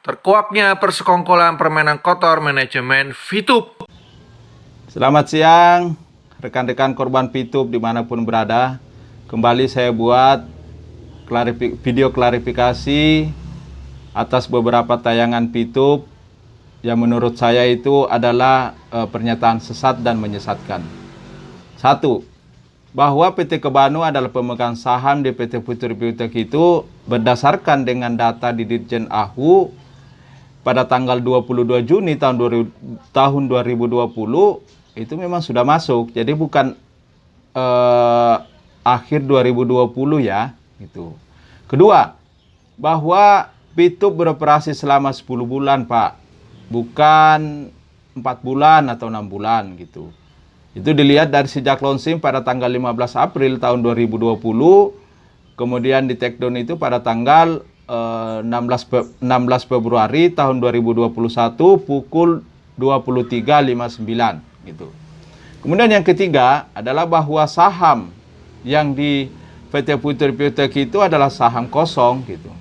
Terkuaknya persekongkolan permainan kotor manajemen Fitup. Selamat siang, rekan-rekan korban Fitup dimanapun berada. Kembali saya buat video klarifikasi atas beberapa tayangan Fitup yang menurut saya itu adalah pernyataan sesat dan menyesatkan. 1. Bahwa PT Kebanu adalah pemegang saham di PT Future Biotech itu berdasarkan dengan data di Ditjen AHU pada tanggal 22 Juni tahun 2020 itu memang sudah masuk. Jadi bukan akhir 2020 ya, gitu. Kedua, bahwa Fitup beroperasi selama 10 bulan, Pak. Bukan 4 bulan atau 6 bulan gitu. Itu dilihat dari sejak launching pada tanggal 15 April tahun 2020, kemudian di take down itu pada tanggal 16 Februari tahun 2021 pukul 23.59 gitu. Kemudian yang ketiga adalah bahwa saham yang di PT Future Biotech itu adalah saham kosong gitu.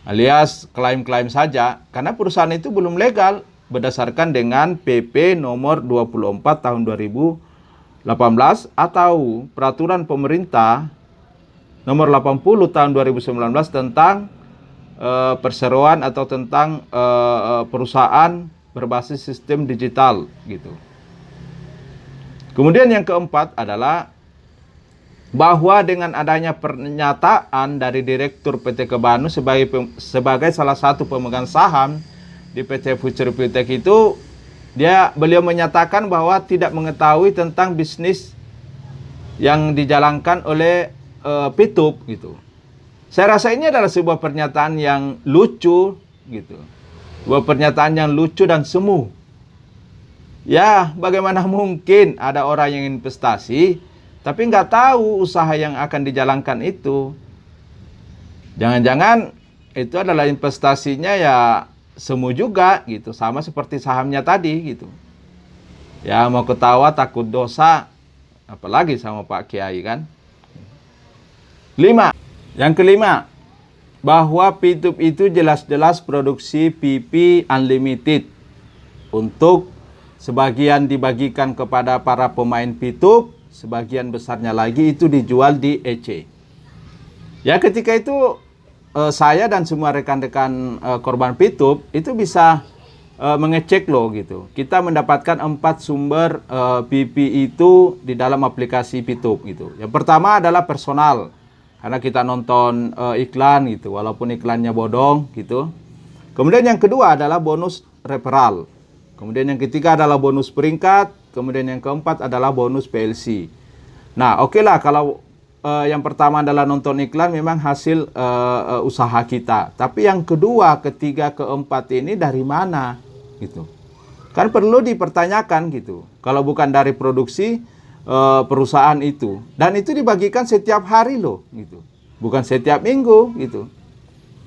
Alias klaim-klaim saja karena perusahaan itu belum legal berdasarkan dengan PP nomor 24 tahun 2018 atau peraturan pemerintah nomor 80 tahun 2019 tentang perseroan atau tentang perusahaan berbasis sistem digital gitu. Kemudian yang keempat adalah bahwa dengan adanya pernyataan dari Direktur PT Kebanu sebagai salah satu pemegang saham di PT Future Biotech itu, beliau menyatakan bahwa tidak mengetahui tentang bisnis yang dijalankan oleh Fitup gitu. Saya rasa ini adalah sebuah pernyataan yang lucu gitu. Sebuah pernyataan yang lucu dan semu. Ya, bagaimana mungkin ada orang yang investasi tapi nggak tahu usaha yang akan dijalankan itu. Jangan-jangan itu adalah investasinya ya semu juga gitu, sama seperti sahamnya tadi gitu. Ya mau ketawa takut dosa, apalagi sama Pak Kiai kan. 5. Yang kelima, bahwa Fitup itu jelas-jelas produksi PP Unlimited. Untuk sebagian dibagikan kepada para pemain Fitup, sebagian besarnya lagi itu dijual di EC. Ya ketika itu saya dan semua rekan-rekan korban Fitup itu bisa mengecek loh gitu. Kita mendapatkan 4 sumber PP itu di dalam aplikasi Fitup gitu. Yang pertama adalah personal. Karena kita nonton iklan gitu, walaupun iklannya bodong gitu. Kemudian yang kedua adalah bonus referral. Kemudian yang ketiga adalah bonus peringkat. Kemudian yang keempat adalah bonus PLC. Nah oke lah kalau yang pertama adalah nonton iklan memang hasil usaha kita. Tapi yang kedua, ketiga, keempat ini dari mana gitu. Kan perlu dipertanyakan gitu. Kalau bukan dari produksi perusahaan itu, dan itu dibagikan setiap hari loh gitu, bukan setiap minggu gitu,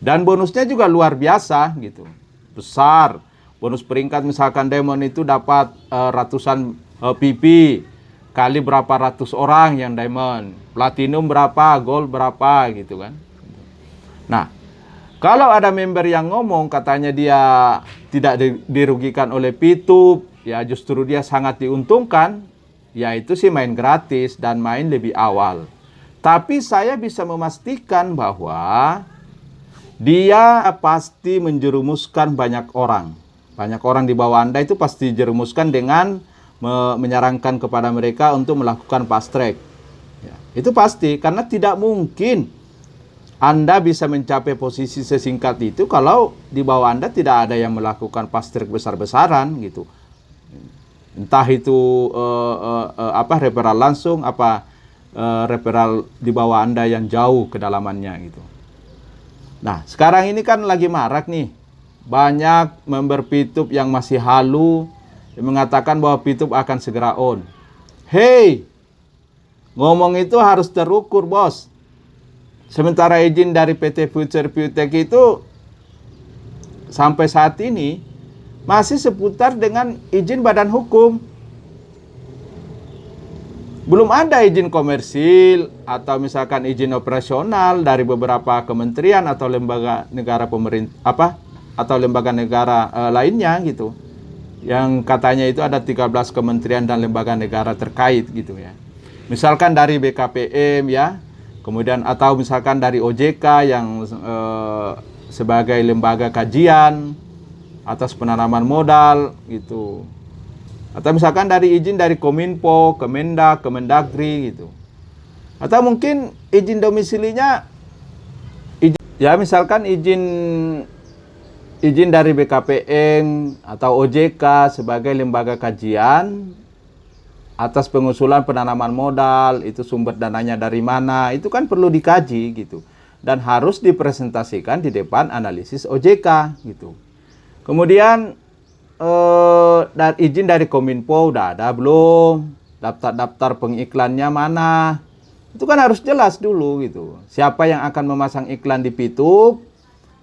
dan bonusnya juga luar biasa gitu, besar. Bonus peringkat misalkan Diamond itu dapat ratusan PP kali berapa ratus orang yang Diamond, Platinum berapa, Gold berapa gitu kan. Nah kalau ada member yang ngomong katanya dia tidak dirugikan oleh Fitup, ya justru dia sangat diuntungkan, yaitu sih main gratis dan main lebih awal. Tapi saya bisa memastikan bahwa dia pasti menjerumuskan banyak orang. Banyak orang di bawah Anda itu pasti dijerumuskan dengan menyarankan kepada mereka untuk melakukan fast track. Ya, itu pasti, karena tidak mungkin Anda bisa mencapai posisi sesingkat itu kalau di bawah Anda tidak ada yang melakukan fast track besar-besaran gitu. Entah itu referral langsung, referral di bawah Anda yang jauh kedalamannya gitu. Nah, sekarang ini kan lagi marak nih. Banyak member Fitup yang masih halu yang mengatakan bahwa Fitup akan segera on. Hey, ngomong itu harus terukur, bos. Sementara izin dari PT Future Biotech itu sampai saat ini masih seputar dengan izin badan hukum. Belum ada izin komersil atau misalkan izin operasional dari beberapa kementerian atau lembaga negara pemerintah atau lembaga negara lainnya gitu. Yang katanya itu ada 13 kementerian dan lembaga negara terkait gitu ya. Misalkan dari BKPM ya, kemudian atau misalkan dari OJK yang sebagai lembaga kajian atas penanaman modal gitu. Atau misalkan dari izin dari Kominfo, Kemendak, Kemendagri gitu. Atau mungkin izin domisilinya ya misalkan izin dari BKPM atau OJK sebagai lembaga kajian atas pengusulan penanaman modal, itu sumber dananya dari mana, itu kan perlu dikaji gitu. Dan harus dipresentasikan di depan analisis OJK gitu. Kemudian dan izin dari Kominfo udah ada belum? Daftar-daftar pengiklannya mana? Itu kan harus jelas dulu gitu. Siapa yang akan memasang iklan di Pitup?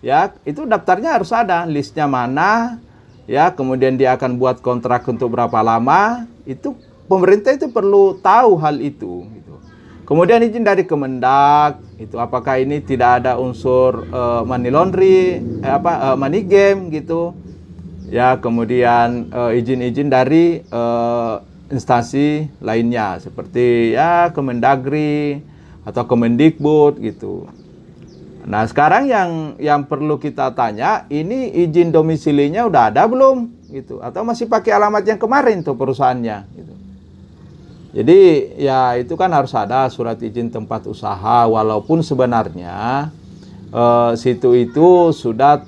Ya, itu daftarnya harus ada, listnya mana? Ya, kemudian dia akan buat kontrak untuk berapa lama? Itu pemerintah itu perlu tahu hal itu gitu. Kemudian izin dari Kemendak, itu apakah ini tidak ada unsur money laundry, money game gitu. Ya, kemudian izin-izin dari instansi lainnya seperti ya Kemendagri atau Kemendikbud gitu. Nah, sekarang yang perlu kita tanya, ini izin domisilinya udah ada belum gitu, atau masih pakai alamat yang kemarin tuh perusahaannya gitu. Jadi ya itu kan harus ada surat izin tempat usaha, walaupun sebenarnya situ itu sudah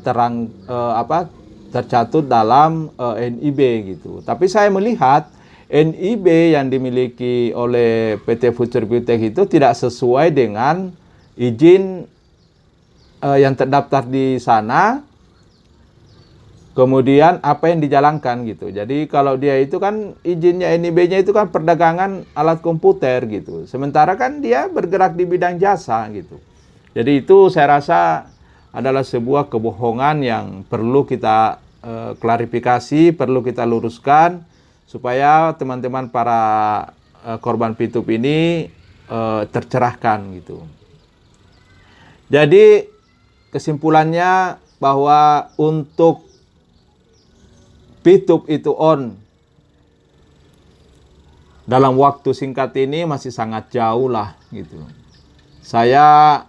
tercatut dalam NIB gitu. Tapi saya melihat NIB yang dimiliki oleh PT Future Biotek itu tidak sesuai dengan izin yang terdaftar di sana, kemudian apa yang dijalankan gitu. Jadi kalau dia itu kan izinnya NIB-nya itu kan perdagangan alat komputer gitu. Sementara kan dia bergerak di bidang jasa gitu. Jadi itu saya rasa adalah sebuah kebohongan yang perlu kita klarifikasi, perlu kita luruskan supaya teman-teman para korban Pitup ini tercerahkan gitu. Jadi kesimpulannya bahwa untuk Pitup itu on dalam waktu singkat ini masih sangat jauh lah gitu. Saya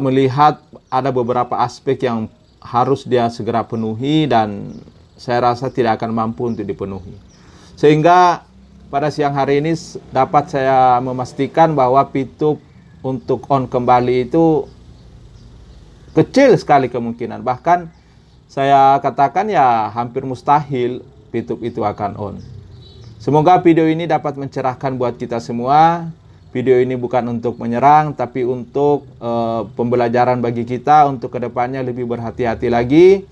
melihat ada beberapa aspek yang harus dia segera penuhi dan saya rasa tidak akan mampu untuk dipenuhi. Sehingga pada siang hari ini dapat saya memastikan bahwa Pitup untuk on kembali itu kecil sekali kemungkinan. Bahkan saya katakan ya hampir mustahil Pitup itu akan on. Semoga video ini dapat mencerahkan buat kita semua. Video ini bukan untuk menyerang, tapi untuk pembelajaran bagi kita untuk kedepannya lebih berhati-hati lagi.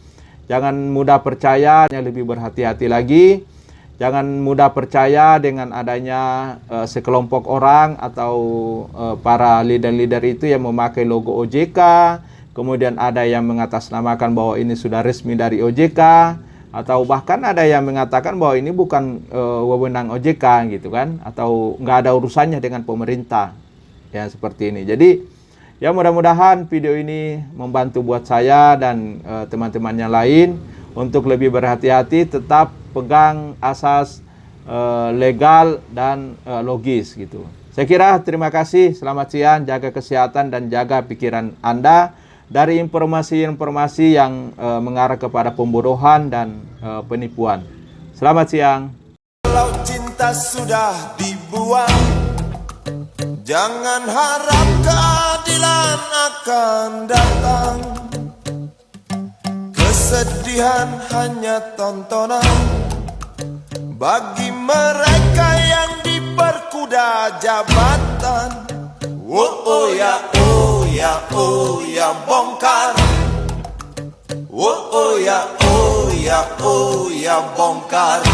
Jangan mudah percaya, lebih berhati-hati lagi. Jangan mudah percaya dengan adanya sekelompok orang atau para leader-leader itu yang memakai logo OJK. Kemudian ada yang mengatasnamakan bahwa ini sudah resmi dari OJK. Atau bahkan ada yang mengatakan bahwa ini bukan wewenang OJK gitu kan. Atau nggak ada urusannya dengan pemerintah. Ya seperti ini. Jadi ya mudah-mudahan video ini membantu buat saya dan teman-teman yang lain untuk lebih berhati-hati, tetap pegang asas legal dan logis gitu. Saya kira terima kasih, selamat siang, jaga kesehatan dan jaga pikiran Anda dari informasi-informasi yang mengarah kepada pembodohan dan penipuan. Selamat siang. Kalau cinta sudah dibuang, jangan harap keadilan akan datang. Kesedihan hanya tontonan bagi mereka yang diperkuda jabatan. Oh ya, oh ya, oh ya, bongkar. Oh ya, oh ya, oh ya, bongkar.